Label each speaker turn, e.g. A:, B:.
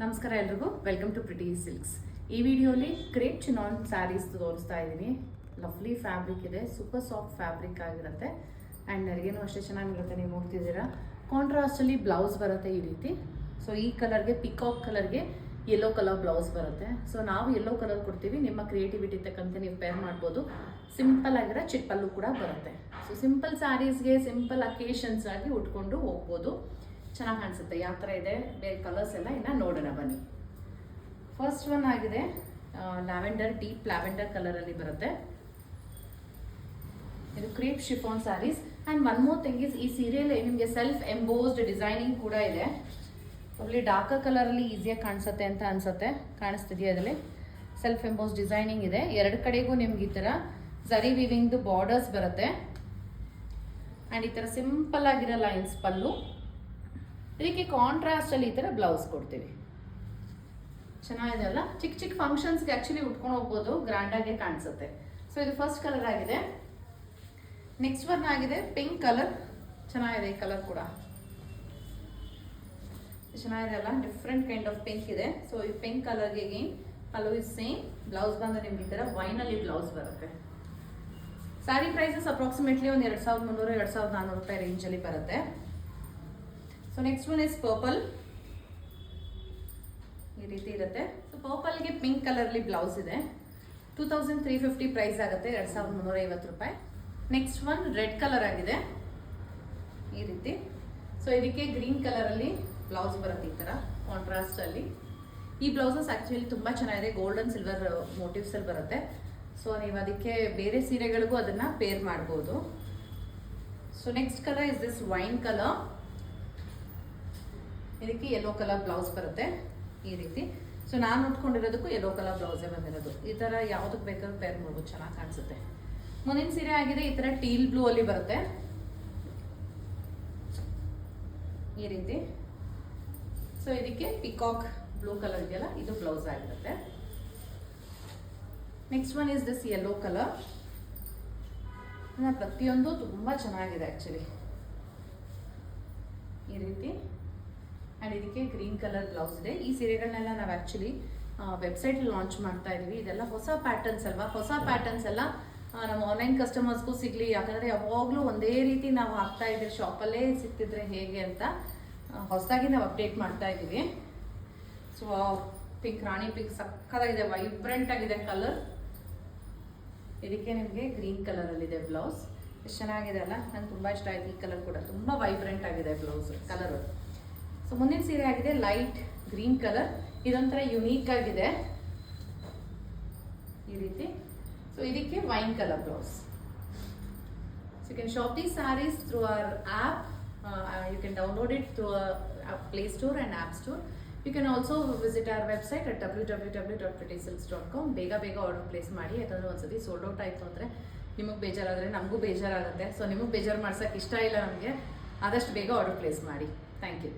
A: ನಮಸ್ಕಾರ ಎಲ್ರಿಗೂ, welcome to pretty silks. ಈ ವಿಡಿಯೋಲಿ ಕ್ರೇಪ್ ಚಿನಾನ್ ಸ್ಯಾರೀಸ್ ತೋರಿಸ್ತಾ ಇದ್ದೀನಿ. ಲವ್ಲಿ ಫ್ಯಾಬ್ರಿಕ್ ಇದೆ, ಸೂಪರ್ ಸಾಫ್ಟ್ ಫ್ಯಾಬ್ರಿಕ್ ಆಗಿರುತ್ತೆ ಆ್ಯಂಡ್ ನನಗೇನು ಅಷ್ಟೇ ಚೆನ್ನಾಗಿರುತ್ತೆ. ನೀವು ನೋಡ್ತಿದ್ದೀರಾ, ಕಾಂಟ್ರಾಸ್ಟಲ್ಲಿ ಬ್ಲೌಸ್ ಬರುತ್ತೆ ಈ ರೀತಿ. ಸೊ ಈ ಕಲರ್ಗೆ ಪಿಕಾಕ್ ಕಲರ್ಗೆ ಯೆಲ್ಲೋ ಕಲರ್ ಬ್ಲೌಸ್ ಬರುತ್ತೆ. ಸೊ ನಾವು ಯೆಲ್ಲೋ ಕಲರ್ ಕೊಡ್ತೀವಿ, ನಿಮ್ಮ ಕ್ರಿಯೇಟಿವಿಟಿ ತಕ್ಕಂತೆ ನೀವು ಪೇರ್ ಮಾಡ್ಬೋದು. ಸಿಂಪಲ್ ಆಗಿರೋ ಚಿಪ್ಪಲ್ಲು ಕೂಡ ಬರುತ್ತೆ. ಸೊ ಸಿಂಪಲ್ ಸ್ಯಾರೀಸ್ಗೆ ಸಿಂಪಲ್ ಅಕೇಶನ್ಸ್ ಆಗಿ ಉಟ್ಕೊಂಡು ಹೋಗ್ಬೋದು, ಚೆನ್ನಾಗಿ ಕಾಣಿಸುತ್ತೆ. ಯಾವ ಥರ ಇದೆ ಬೇರೆ ಕಲರ್ಸ್ ಎಲ್ಲ ಇನ್ನು ನೋಡೋಣ ಬನ್ನಿ. ಫಸ್ಟ್ ಒನ್ ಆಗಿದೆ ಲ್ಯಾವೆಂಡರ್, ಡೀಪ್ ಲ್ಯಾವೆಂಡರ್ ಕಲರಲ್ಲಿ ಬರುತ್ತೆ. ಇದು crepe chiffon sarees. And one more thing is, ಈ ಸೀರೆಯಲ್ಲಿ ನಿಮಗೆ ಸೆಲ್ಫ್ ಎಂಬೋಸ್ಡ್ ಡಿಸೈನಿಂಗ್ ಕೂಡ ಇದೆ. ಅಲ್ಲಿ ಡಾರ್ಕರ್ ಕಲರಲ್ಲಿ ಈಸಿಯಾಗಿ ಕಾಣಿಸುತ್ತೆ ಅಂತ ಅನ್ಸುತ್ತೆ. ಕಾಣಿಸ್ತಿದೆಯಾ ಅದರಲ್ಲಿ ಸೆಲ್ಫ್ ಎಂಬೋಸ್ ಡಿಸೈನಿಂಗ್ ಇದೆ. ಎರಡು ಕಡೆಗೂ ನಿಮ್ಗೆ ಈ ಥರ ಝರಿ ವಿವಿಂಗ್ದು ಬಾರ್ಡರ್ಸ್ ಬರುತ್ತೆ. ಆ್ಯಂಡ್ ಈ ಥರ ಸಿಂಪಲ್ ಆಗಿರೋ ಲೈನ್ಸ್ ಪಲ್ಲು. ಇದಕ್ಕೆ ಕಾಂಟ್ರಾಸ್ಟಲ್ಲಿ ಈ ಥರ ಬ್ಲೌಸ್ ಕೊಡ್ತೀವಿ. ಚೆನ್ನಾಗಿದೆ ಅಲ್ಲ? ಚಿಕ್ಕ ಚಿಕ್ಕ ಫಂಕ್ಷನ್ಸ್ಗೆ ಆ್ಯಕ್ಚುಲಿ ಉಟ್ಕೊಂಡು ಹೋಗ್ಬೋದು, ಗ್ರ್ಯಾಂಡಾಗೆ ಕಾಣಿಸುತ್ತೆ. ಸೊ ಇದು ಫಸ್ಟ್ ಕಲರ್ ಆಗಿದೆ. ನೆಕ್ಸ್ಟ್ ಒನ್ ಆಗಿದೆ ಪಿಂಕ್ ಕಲರ್. ಚೆನ್ನಾಗಿದೆ ಈ ಕಲರ್ ಕೂಡ, ಚೆನ್ನಾಗಿದೆ ಅಲ್ಲ? ಡಿಫ್ರೆಂಟ್ ಕೈಂಡ್ ಆಫ್ ಪಿಂಕ್ ಇದೆ. ಸೊ ಈ ಪಿಂಕ್ ಕಲರ್ಗೆ again pallu is same. Blouse ಬಂದು ನಿಮ್ಗೆ ಈ ಥರ ವೈನಲ್ಲಿ ಬ್ಲೌಸ್ ಬರುತ್ತೆ. ಸ್ಯಾರಿ ಪ್ರೈಸಸ್ ಅಪ್ರಾಕ್ಸಿಮೇಟ್ಲಿ ಒಂದು 2300 2400 ರೂಪಾಯಿ ರೇಂಜಲ್ಲಿ ಬರುತ್ತೆ. So next one is purple. ಈ ರೀತಿ ಇರುತ್ತೆ. ಸೊ ಪರ್ಪಲ್ಗೆ ಪಿಂಕ್ ಕಲರ್ಲಿ ಬ್ಲೌಸ್ ಇದೆ. 2350 ಪ್ರೈಸ್ ಆಗುತ್ತೆ, 2350 ರೂಪಾಯಿ. ನೆಕ್ಸ್ಟ್ ಒನ್ ರೆಡ್ ಕಲರ್ ಆಗಿದೆ ಈ ರೀತಿ. ಸೊ ಇದಕ್ಕೆ ಗ್ರೀನ್ ಕಲರಲ್ಲಿ ಬ್ಲೌಸ್ ಬರುತ್ತೆ ಈ ಥರ ಕಾಂಟ್ರಾಸ್ಟಲ್ಲಿ. ಈ ಬ್ಲೌಸಸ್ ಆ್ಯಕ್ಚುಲಿ ತುಂಬ ಚೆನ್ನಾಗಿದೆ, ಗೋಲ್ಡನ್ ಸಿಲ್ವರ್ ಮೋಟಿವ್ಸಲ್ಲಿ ಬರುತ್ತೆ. ಸೊ ನೀವು ಅದಕ್ಕೆ ಬೇರೆ ಸೀರೆಗಳಿಗೂ ಅದನ್ನು ಪೇರ್ ಮಾಡ್ಬೋದು. So next colour is this wine colour. ಇದಕ್ಕೆ ಯೆಲ್ಲೋ ಕಲರ್ ಬ್ಲೌಸ್ ಬರುತ್ತೆ ಈ ರೀತಿ. ಸೊ ನಾನು ಉಟ್ಕೊಂಡಿರೋದಕ್ಕೂ ಯೆಲ್ಲೋ ಕಲರ್ ಬ್ಲೌಸೇ ಬಂದಿರೋದು. ಈ ಥರ ಯಾವುದಕ್ಕೆ ಬೇಕಾದ್ರೂ ಪೇರ್ ಮಾಡ್ಬೋದು, ಚೆನ್ನಾಗಿ ಕಾಣಿಸುತ್ತೆ. ಮುಂದಿನ ಸೀರೆ ಆಗಿದೆ ಈ ಥರ ಟೀಲ್ ಬ್ಲೂ ಅಲ್ಲಿ ಬರುತ್ತೆ ಈ ರೀತಿ. ಸೊ ಇದಕ್ಕೆ ಪಿಕಾಕ್ ಬ್ಲೂ ಕಲರ್ ಇದೆಯಲ್ಲ, ಇದು ಬ್ಲೌಸ್ ಆಗಿರುತ್ತೆ. Next one is this yellow colour. ಪ್ರತಿಯೊಂದು ತುಂಬ ಚೆನ್ನಾಗಿದೆ ಆ್ಯಕ್ಚುಲಿ ಈ ರೀತಿ. ಆ್ಯಂಡ್ ಇದಕ್ಕೆ ಗ್ರೀನ್ ಕಲರ್ ಬ್ಲೌಸ್ ಇದೆ. ಈ ಸೀರೆಗಳನ್ನೆಲ್ಲ ನಾವು ಆ್ಯಕ್ಚುಲಿ ವೆಬ್ಸೈಟಲ್ಲಿ ಲಾಂಚ್ ಮಾಡ್ತಾ ಇದ್ದೀವಿ. ಇದೆಲ್ಲ ಹೊಸ ಪ್ಯಾಟರ್ನ್ಸ್ ಅಲ್ವಾ? ಹೊಸ ಪ್ಯಾಟರ್ನ್ಸ್ ಎಲ್ಲ ನಮ್ಮ ಆನ್ಲೈನ್ ಕಸ್ಟಮರ್ಸ್ಗೂ ಸಿಗಲಿ, ಯಾಕಂದರೆ ಯಾವಾಗಲೂ ಒಂದೇ ರೀತಿ ನಾವು ಹಾಕ್ತಾ ಇದ್ದೀವಿ, ಶಾಪಲ್ಲೇ ಸಿಗ್ತಿದ್ರೆ ಹೇಗೆ ಅಂತ ಹೊಸದಾಗಿ ನಾವು ಅಪ್ಡೇಟ್ ಮಾಡ್ತಾ ಇದ್ದೀವಿ. ಸೊ ಪಿಂಕ್, ರಾಣಿ ಪಿಂಕ್ ಸಕ್ಕತ್ತಾಗಿದೆ, ವೈಬ್ರೆಂಟ್ ಆಗಿದೆ ಕಲರ್. ಇದಕ್ಕೆ ನಿಮಗೆ ಗ್ರೀನ್ ಕಲರಲ್ಲಿದೆ ಬ್ಲೌಸ್. ಎಷ್ಟು ಚೆನ್ನಾಗಿದೆ ಅಲ್ಲ? ನಂಗೆ ತುಂಬ ಇಷ್ಟ ಆಯಿತು ಈ ಕಲರ್ ಕೂಡ, ತುಂಬ ವೈಬ್ರೆಂಟ್ ಆಗಿದೆ ಬ್ಲೌಸ್ ಕಲರು. ಸೊ ಮುಂದಿನ ಸೀರೆ ಆಗಿದೆ ಲೈಟ್ ಗ್ರೀನ್ ಕಲರ್. ಇದೊಂಥರ ಯುನೀಕ್ ಆಗಿದೆ ಈ ರೀತಿ. ಸೊ ಇದಕ್ಕೆ wine colour blouse. So you can shop these sarees through our app. You can download it through play store and app store. You can also visit our website at www.prettysilks.com. ಬೇಗ order place ಮಾಡಿ, ಯಾಕಂದರೆ ಒಂದ್ಸತಿ sold out ಆಯಿತು ಅಂದರೆ ನಿಮಗೆ ಬೇಜಾರಾದರೆ ನಮಗೂ ಬೇಜಾರಾಗುತ್ತೆ. So ನಿಮಗೆ ಬೇಜಾರು ಮಾಡ್ಸೋಕ್ಕೆ ಇಷ್ಟ ಇಲ್ಲ ನಮಗೆ. ಆದಷ್ಟು ಬೇಗ ಆರ್ಡರ್ ಪ್ಲೇಸ್ ಮಾಡಿ. Thank you.